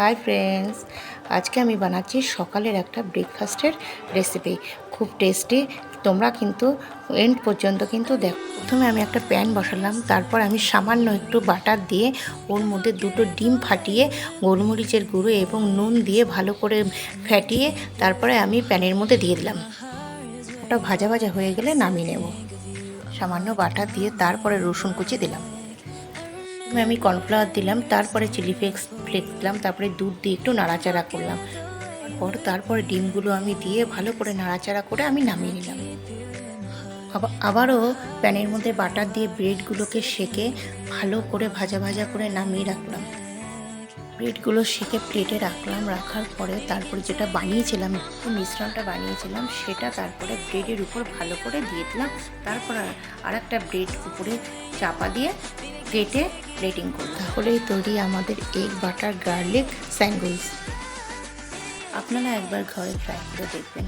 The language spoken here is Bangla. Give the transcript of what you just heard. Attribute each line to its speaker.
Speaker 1: হাই ফ্রেন্ডস, আজকে আমি বানাচ্ছি সকালের একটা ব্রেকফাস্টের রেসিপি। খুব টেস্টি। তোমরা কিন্তু এন্ড পর্যন্ত কিন্তু দেখো। প্রথমে আমি একটা প্যান বসালাম, তারপর আমি সামান্য একটু বাটার দিয়ে ওর মধ্যে দুটো ডিম ফাটিয়ে গোলমরিচের গুঁড়ো এবং নুন দিয়ে ভালো করে ফ্যাটিয়ে তারপরে আমি প্যানের মধ্যে দিয়ে দিলাম। ওটা ভাজা ভাজা হয়ে গেলে নামিয়ে নেব। সামান্য বাটার দিয়ে তারপরে রসুন কুচি দিলাম, আমি কর্নফ্লাওয়ার দিলাম, তারপরে চিলি ফ্লেক্স দিলাম, তারপরে দুধ দিয়ে একটু নাড়াচাড়া করলাম। তারপরে ডিমগুলো আমি দিয়ে ভালো করে নাড়াচাড়া করে আমি নামিয়ে নিলাম। আবারও প্যানের মধ্যে বাটার দিয়ে ব্রেডগুলোকে সেঁকে ভালো করে ভাজা ভাজা করে নামিয়ে রাখলাম। ব্রেডগুলো সেঁকে প্লেটে রাখলাম। রাখার পরে তারপরে যেটা বানিয়েছিলাম, মিশ্রণটা বানিয়েছিলাম, সেটা তারপরে ব্রেডের উপর ভালো করে দিয়ে দিলাম। তারপর আর একটা ব্রেড উপরে চাপা দিয়ে কেটে প্লেটিং করলাম। তাহলেই তৈরি আমাদের এগ বাটার গার্লিক স্যান্ডউইচ। আপনারা একবার ঘরে ট্রাই করে দেখবেন।